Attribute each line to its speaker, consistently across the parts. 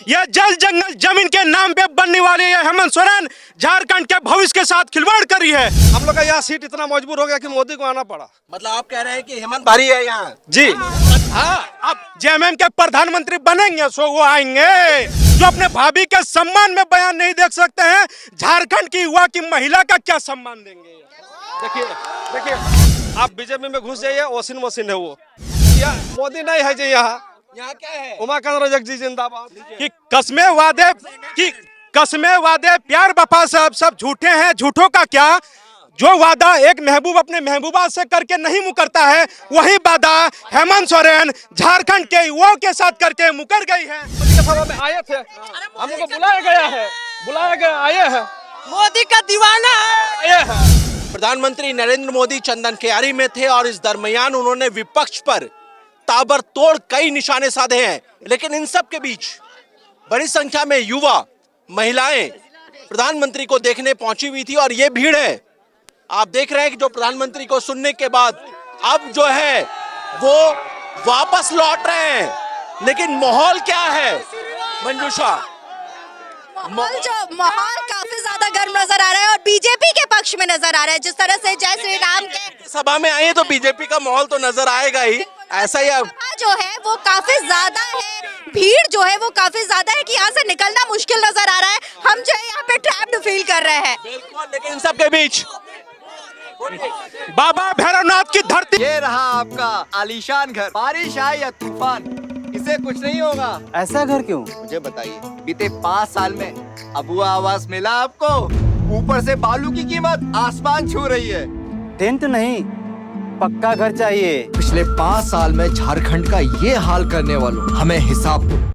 Speaker 1: यह जल जंगल जमीन के नाम पे बनने वाले ये हेमंत सोरेन झारखंड के भविष्य के साथ खिलवाड़ कर रही है।
Speaker 2: हम लोग का यहाँ सीट इतना मजबूर हो गया कि मोदी को आना पड़ा।
Speaker 3: मतलब आप कह रहे हैं कि हेमंत भारी है यहाँ?
Speaker 1: जी हाँ, अब जेएमएम के प्रधानमंत्री बनेंगे सो वो आएंगे जो अपने भाभी के सम्मान में बयान नहीं देख सकते हैं, झारखंड की युवा की महिला का क्या सम्मान देंगे।
Speaker 2: देखिए देखिए, आप बीजेपी में घुस जाइए, वॉशिंग मशीन है वो। यहाँ मोदी नहीं है जी, यहाँ
Speaker 3: क्या है?
Speaker 2: उमाकांत रजक जी जिंदाबाद।
Speaker 1: कि कस्में वादे प्यार वफा सब झूठे हैं, झूठों का क्या। जो वादा एक महबूब अपने महबूबा से करके नहीं मुकरता है, वही वादा हेमंत सोरेन झारखंड के युवाओं के साथ करके मुकर गई है।
Speaker 2: सभा में आए थे, हमको बुलाया गया है, आए हैं,
Speaker 3: मोदी का दीवाना है।
Speaker 2: आए हैं।
Speaker 3: प्रधानमंत्री नरेंद्र मोदी चंदन क्यारी में थे और इस दरमियान उन्होंने विपक्ष पर ताबड़तोड़ कई निशाने साधे हैं, लेकिन इन सब के बीच बड़ी संख्या में युवा महिलाएं प्रधानमंत्री को देखने पहुंची हुई थी और ये भीड़ है, आप देख रहे हैं कि जो प्रधानमंत्री को सुनने के बाद अब जो है वो वापस लौट रहे हैं। लेकिन माहौल क्या है मंजूषा?
Speaker 4: माहौल काफी ज्यादा गर्म नजर आ रहा है और बीजेपी के पक्ष में नजर आ रहा है। जिस तरह से जय श्री राम के
Speaker 3: सभा में आए तो बीजेपी का माहौल तो नजर आएगा ही, ऐसा ही
Speaker 4: सभा जो है वो काफी ज्यादा है, भीड़ जो है वो काफी ज्यादा है कि यहाँ से निकलना मुश्किल नजर आ रहा है। हम जो है यहाँ पे ट्रैप्ड फील कर रहे हैं।
Speaker 3: बिल्कुल, लेकिन इन सब के बीच
Speaker 1: बाबा भैरवनाथ की धरती।
Speaker 5: ये रहा आपका आलीशान घर। बारिश आए या तूफान, इसे कुछ नहीं होगा।
Speaker 6: ऐसा घर क्यों?
Speaker 5: मुझे बताइए, बीते 5 साल में अबुआ आवास मिला आपको? ऊपर से बालू की कीमत आसमान छू रही है।
Speaker 6: टेंट नहीं, पक्का घर चाहिए।
Speaker 7: पिछले 5 साल में झारखंड का ये हाल करने वालों हमें हिसाब दो।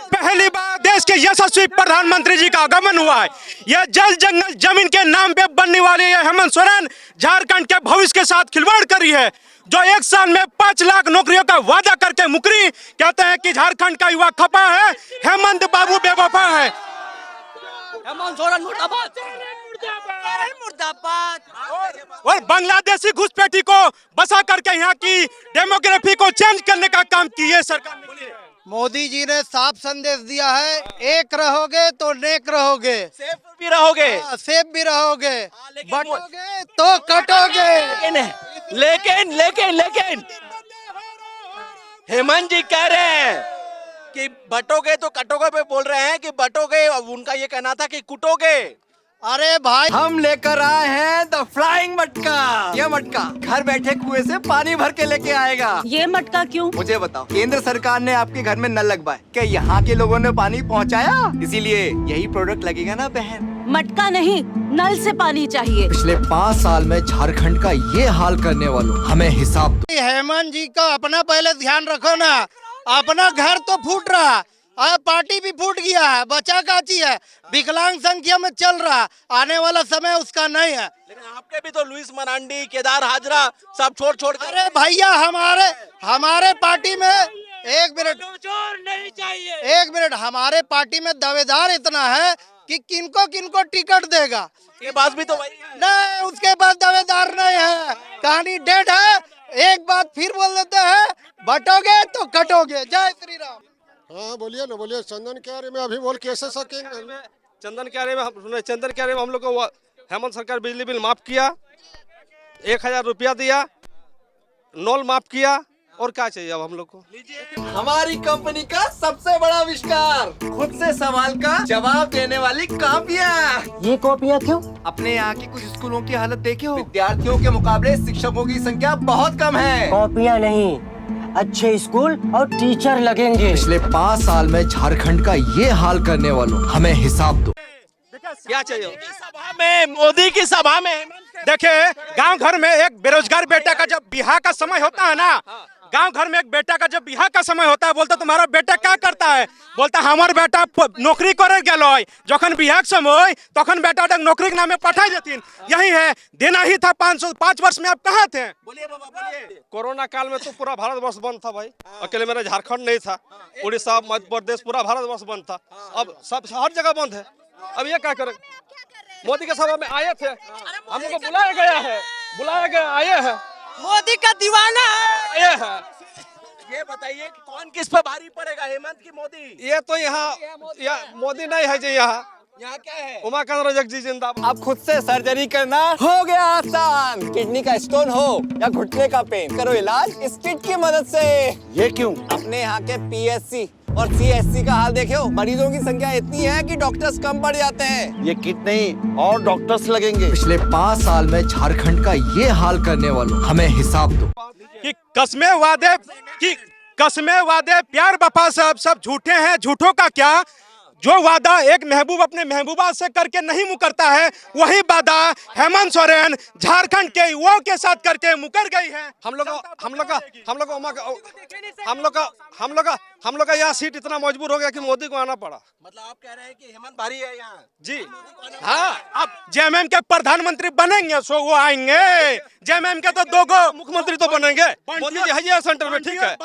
Speaker 1: पहली बार देश के यशस्वी प्रधानमंत्री जी का आगमन हुआ है। यह जल जंगल जमीन के नाम पे बनने वाले ये हेमंत सोरेन झारखंड के भविष्य के साथ खिलवाड़ कर रही है, जो 1 साल में 5 लाख नौकरियों का वादा करके मुकरी। कहते हैं कि झारखंड का युवा खपा है, हेमंत बाबू बेवफा है।
Speaker 3: हेमंत सोरेन मुर्दाबाद, मुर्दाबाद।
Speaker 1: और बांग्लादेशी घुसपैठी को बसा करके यहाँ की डेमोग्राफी को चेंज करने का काम की है सरकार ने।
Speaker 8: मोदी जी ने साफ संदेश दिया है, एक रहोगे तो नेक रहोगे,
Speaker 3: सेफ भी रहोगे,
Speaker 8: सेफ भी रहोगे,
Speaker 3: लेकिन
Speaker 8: बटोगे तो कटोगे।
Speaker 3: लेकिन हेमंत जी कह रहे हैं कि बटोगे तो कटोगे पे बोल रहे हैं कि बटोगे, अब उनका ये कहना था कि कुटोगे।
Speaker 8: अरे भाई,
Speaker 5: हम लेकर आए हैं द फ्लाइंग मटका। ये मटका घर बैठे कुएं से पानी भर के लेके आएगा।
Speaker 4: ये मटका क्यों?
Speaker 5: मुझे बताओ, केंद्र सरकार ने आपके घर में नल लगवाए, क्या यहाँ के लोगों ने पानी पहुँचाया? इसीलिए यही प्रोडक्ट लगेगा ना बहन।
Speaker 4: मटका नहीं, नल से पानी चाहिए।
Speaker 7: पिछले 5 साल में झारखंड का ये हाल करने वालों हमें हिसाब दो।
Speaker 8: हेमंत जी का अपना पहले ध्यान रखो ना, अपना घर तो फूट रहा, पार्टी भी फूट गया है, बचा काची है, विकलांग संख्या में चल रहा, आने वाला समय उसका नहीं है।
Speaker 3: लेकिन आपके भी तो लुइस मरांडी, केदार हाजरा सब छोड़ कर।
Speaker 8: अरे भैया, हमारे पार्टी में एक मिनट हमारे पार्टी में दावेदार इतना है कि किनको किनको टिकट देगा।
Speaker 3: ये बात भी तो वही है।
Speaker 8: नहीं, उसके बाद दावेदार नहीं है, कहानी डेड है। एक बात फिर बोल देते हैं, बटोगे तो कटोगे। जय श्री राम।
Speaker 9: हाँ बोलिए ना, बोलिए। चंदन क्यारी में अभी बोल कैसे सकेंगे?
Speaker 2: चंदन क्यारी में हम लोग को हेमंत सरकार बिजली बिल माफ किया, 1000 रुपया दिया, नॉल माफ किया, और क्या चाहिए अब हम लोग को?
Speaker 5: हमारी कंपनी का सबसे बड़ा आविष्कार, खुद से सवाल का जवाब देने वाली कॉपियाँ।
Speaker 6: ये कॉपियाँ क्यों?
Speaker 5: अपने यहाँ की कुछ स्कूलों की हालत देखे हो? विद्यार्थियों के मुकाबले शिक्षकों की संख्या बहुत कम है।
Speaker 6: कॉपियाँ नहीं, अच्छे स्कूल और टीचर लगेंगे।
Speaker 7: पिछले 5 साल में झारखंड का ये हाल करने वालों हमें हिसाब दो।
Speaker 2: क्या चाहिए?
Speaker 3: सभा में, मोदी की सभा में
Speaker 1: देखिए, गांव घर में एक बेरोजगार बेटा का जब बिहार का समय होता है ना, गांव घर में एक बेटा का जब बिहार का समय होता है, बोलता तुम्हारा बेटा क्या करता है? बोलता हमार बेटा नौकरी करे गेलो, जखन बिहार के समय तखन बेटा नौकरी के नाम में पठा देतीन। यही है, देना ही था 5 वर्ष में। आप कहाँ थे?
Speaker 3: बोलिए बाबा, बोलिए।
Speaker 2: कोरोना काल में तो पूरा भारतवर्ष बंद था भाई, अकेले मेरा झारखंड नहीं था, उड़ीसा, मध्य प्रदेश, पूरा भारतवर्ष बंद था। अब सब हर जगह बंद है। अब ये क्या करें? मोदी के सभा में आए थे, हमको बुलाया गया है, आए हैं,
Speaker 3: मोदी का दीवाना है।
Speaker 2: आए हैं।
Speaker 3: ये बताइए कि कौन किस पे भारी पड़ेगा, हेमंत की मोदी?
Speaker 2: ये तो यहाँ मोदी नहीं है जी, यहाँ
Speaker 3: क्या है?
Speaker 2: उमाकांत रजक जी जिंदाबाद।
Speaker 5: अब खुद से सर्जरी करना हो गया आसान। किडनी का स्टोन हो या घुटने का पेन, करो इलाज इस किट की मदद से।
Speaker 6: ये क्यों?
Speaker 5: अपने यहाँ के PSC और CSC का हाल देखो, मरीजों की संख्या इतनी है कि डॉक्टर्स कम पड़ जाते हैं।
Speaker 6: ये किट नहीं और डॉक्टर्स लगेंगे।
Speaker 7: पिछले 5 साल में झारखंड का ये हाल करने वालों हमें हिसाब दो।
Speaker 1: कि कसमें वादे प्यार वफा सब झूठे हैं। झूठों का क्या, जो वादा एक महबूब अपने महबूबा से करके नहीं मुकरता है, वही वादा हेमंत सोरेन झारखंड के युवाओं के साथ करके मुकर गई है। हम लोग का यहाँ सीट इतना मजबूर हो गया कि मोदी को आना पड़ा।
Speaker 3: मतलब आप कह रहे हैं कि हेमंत भारी है यहाँ?
Speaker 1: जी हाँ, अब जेएमएम के प्रधानमंत्री बनेंगे सो वो आएंगे। जेएमएम के तो दो
Speaker 2: मुख्यमंत्री तो बनेंगे, मोदी जी है सेंटर में, ठीक है।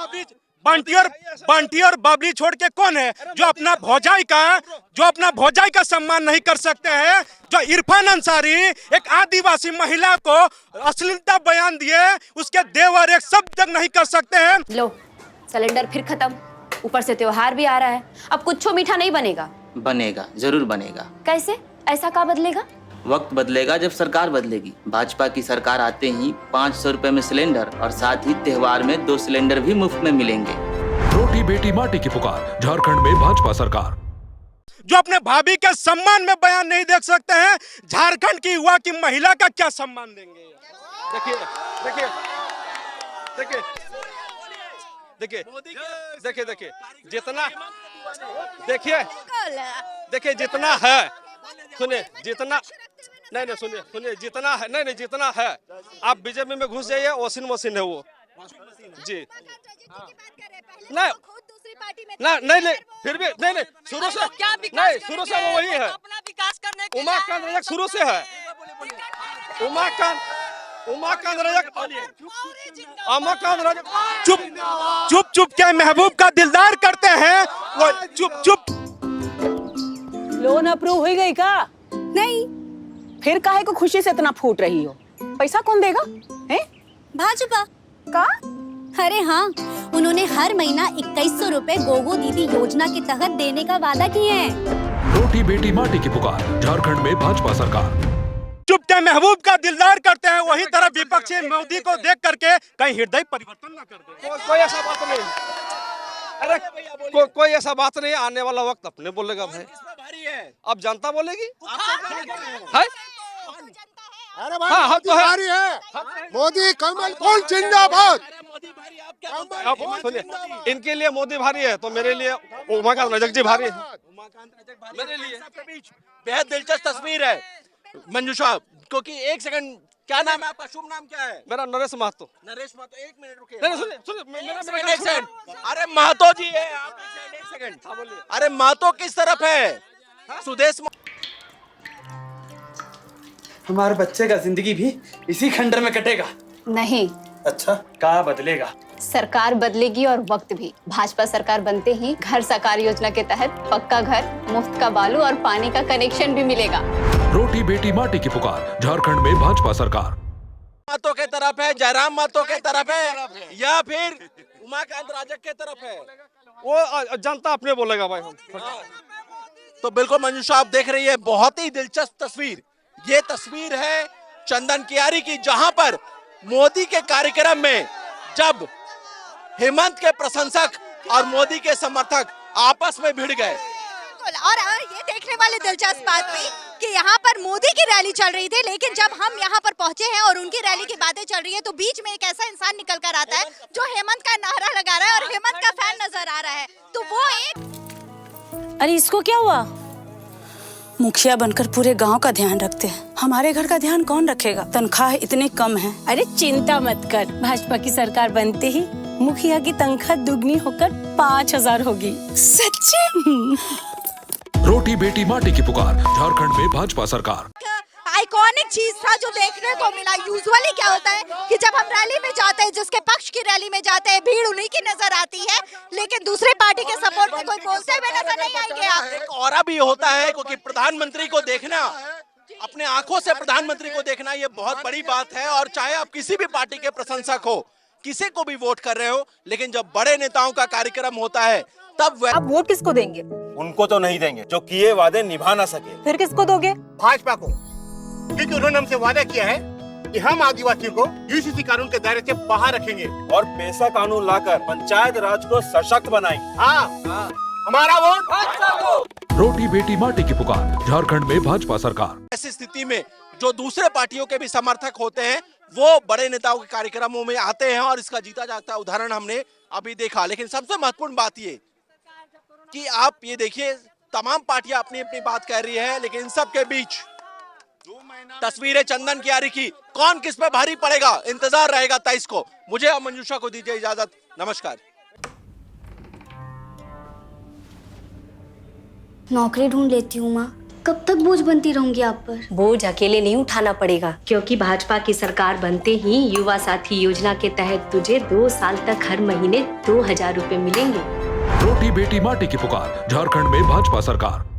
Speaker 1: बंटी और बबली छोड़ के कौन है जो अपना भौजाई का सम्मान नहीं कर सकते हैं? जो इरफान अंसारी एक आदिवासी महिला को अश्लीलता बयान दिए, उसके देवर एक शब्द तक नहीं कर सकते हैं।
Speaker 10: लो सिलेंडर फिर खत्म, ऊपर से त्योहार भी आ रहा है, अब कुछ मीठा नहीं बनेगा।
Speaker 11: बनेगा, जरूर बनेगा।
Speaker 10: कैसे? ऐसा क्या बदलेगा?
Speaker 11: वक्त बदलेगा जब सरकार बदलेगी। भाजपा की सरकार आते ही 500 रुपए में सिलेंडर और साथ ही त्योहार में 2 सिलेंडर भी मुफ्त में मिलेंगे।
Speaker 12: रोटी बेटी माटी की पुकार, झारखंड में भाजपा सरकार।
Speaker 1: जो अपने भाभी के सम्मान में बयान नहीं देख सकते हैं, झारखंड की युवा की महिला का क्या सम्मान देंगे?
Speaker 2: देखिए जितना देखिए जितना है, सुनिए जितना नहीं सुनिए जितना है, नहीं जितना है, आप बीजेपी में घुस जाइए, वॉशिंग मशीन है वो जी। नहीं फिर भी नहीं शुरू से वो वही है। उमाकांत रजक शुरू से है। उमाकांत रजक
Speaker 1: चुप के महबूब का दिलदार करते हैं वो चुप।
Speaker 13: लोन अप्रूव हो गई का?
Speaker 4: नहीं।
Speaker 13: फिर काहे को खुशी से इतना फूट रही हो? पैसा कौन देगा? हैं?
Speaker 4: भाजपा
Speaker 13: का?
Speaker 4: अरे हाँ, उन्होंने हर महीना 2100 रुपए गोगो दीदी योजना के तहत देने का वादा किए हैं।
Speaker 12: रोटी बेटी माटी की पुकार, झारखंड में भाजपा सरकार।
Speaker 1: चुप के महबूब का दिलदार करते हैं, वही तरह विपक्षी मोदी को देख करके कहीं हृदय परिवर्तन न कर दे।
Speaker 2: कोई ऐसा बात नहीं, अरे कोई ऐसा बात नहीं। आने वाला वक्त अपने बोलेगा भाई। अब जनता बोलेगी है?
Speaker 9: अरे भाई तो भारी है। मोदी कमल कौन जिंदाबाद।
Speaker 2: अब सुनिए, इनके लिए मोदी भारी है तो मेरे लिए उमाकांत रजक जी भारी है।
Speaker 3: मेरे लिए बेहद दिलचस्प तस्वीर है मंजूषा, क्योंकि एक सेकंड, क्या नाम है आपका? शुभ नाम क्या है?
Speaker 2: मेरा नरेश महतो।
Speaker 3: नरेश महतो, एक मिनट रुकिए।
Speaker 2: नहीं सुनिए,
Speaker 3: एक सेकंड। अरे महतो जी है आप, एक सेकंड। हाँ बोलिए। अरे महतो किस तरफ है? सुदेश।
Speaker 8: हमारे बच्चे का जिंदगी भी इसी खंडर में कटेगा।
Speaker 10: नहीं।
Speaker 8: अच्छा, क्या बदलेगा?
Speaker 10: सरकार बदलेगी और वक्त भी। भाजपा सरकार बनते ही घर साकार योजना के तहत पक्का घर, मुफ्त का बालू और पानी का कनेक्शन भी मिलेगा।
Speaker 12: रोटी बेटी माटी की पुकार, झारखंड में भाजपा सरकार।
Speaker 3: महतो के तरफ है, जयराम महतो के तरफ है या फिर उमाकांत रजक के तरफ है?
Speaker 2: वो जनता अपने बोलेगा भाई। हम
Speaker 3: तो बिल्कुल मंजूषा, आप देख रही है बहुत ही दिलचस्प तस्वीर। ये तस्वीर है चंदन कियारी की, जहां पर मोदी के कार्यक्रम में जब हेमंत के प्रशंसक और मोदी के समर्थक आपस में भिड़ गए।
Speaker 4: और ये देखने वाली दिलचस्प बात थी कि यहाँ पर मोदी की रैली चल रही थी, लेकिन जब हम यहाँ पर पहुंचे हैं और उनकी रैली की बातें चल रही है तो बीच में एक ऐसा इंसान निकल कर आता है जो हेमंत का नारा लगा रहा है और हेमंत का फैन नजर आ रहा है। तो वो एक,
Speaker 13: अरे इसको क्या हुआ? मुखिया बनकर पूरे गांव का ध्यान रखते हैं, हमारे घर का ध्यान कौन रखेगा? तनख्वाह इतनी कम है। अरे चिंता मत कर, भाजपा की सरकार बनते ही मुखिया की तनख्वाह दुगनी होकर 5000 होगी। सच्ची?
Speaker 12: रोटी बेटी माटी की पुकार, झारखंड में भाजपा सरकार।
Speaker 4: आइकॉनिक चीज था जो देखने को मिला। यूजुअली क्या होता है कि जब हम रैली में जाते हैं, जिसके पक्ष की रैली में जाते हैं, भीड़ उन्हीं की नजर आती है, लेकिन दूसरी पार्टी के सपोर्ट में कोई बोलते हुए नजर नहीं आएंगे। आप
Speaker 3: एक और भी होता है, क्योंकि प्रधानमंत्री को देखना, अपने आंखों से प्रधानमंत्री को देखना, ये बहुत बड़ी बात है। और चाहे आप किसी भी पार्टी के प्रशंसक हो, किसी को भी वोट कर रहे हो, लेकिन जब बड़े नेताओं का कार्यक्रम होता है तब वह
Speaker 13: अब वोट किसको देंगे?
Speaker 1: उनको तो नहीं देंगे जो किए वादे निभा ना सके।
Speaker 13: फिर किसको दोगे?
Speaker 9: भाजपा को, क्योंकि उन्होंने हमसे वादा किया है कि हम आदिवासियों को यूसीसी कानून के दायरे से बाहर रखेंगे
Speaker 1: और पैसा कानून लाकर पंचायत राज को सशक्त बनाएंगे।
Speaker 9: हाँ, हमारा वोट भाजपा को।
Speaker 12: रोटी बेटी माटी की पुकार, झारखंड में भाजपा सरकार।
Speaker 3: ऐसी स्थिति में जो दूसरे पार्टियों के भी समर्थक होते हैं वो बड़े नेताओं के कार्यक्रमों में आते हैं और इसका जीता जागता उदाहरण हमने अभी देखा। लेकिन सबसे महत्वपूर्ण बात ये कि आप ये देखिए, तमाम पार्टियां अपनी अपनी बात कह रही है, लेकिन इन सब के बीच तस्वीरें चंदन कियारी की, कौन किस पे भारी पड़ेगा, इंतजार रहेगा 23 को। मुझे और मंजूषा को दीजिए इजाजत, नमस्कार।
Speaker 10: नौकरी ढूंढ लेती हूँ माँ, कब तक बोझ बनती रहूंगी आप पर?
Speaker 13: बोझ अकेले नहीं उठाना पड़ेगा,
Speaker 10: क्योंकि भाजपा की सरकार बनते ही युवा साथी योजना के तहत तुझे 2 साल तक हर महीने 2000 रुपए मिलेंगे।
Speaker 12: रोटी बेटी माटी की पुकार, झारखंड में भाजपा सरकार।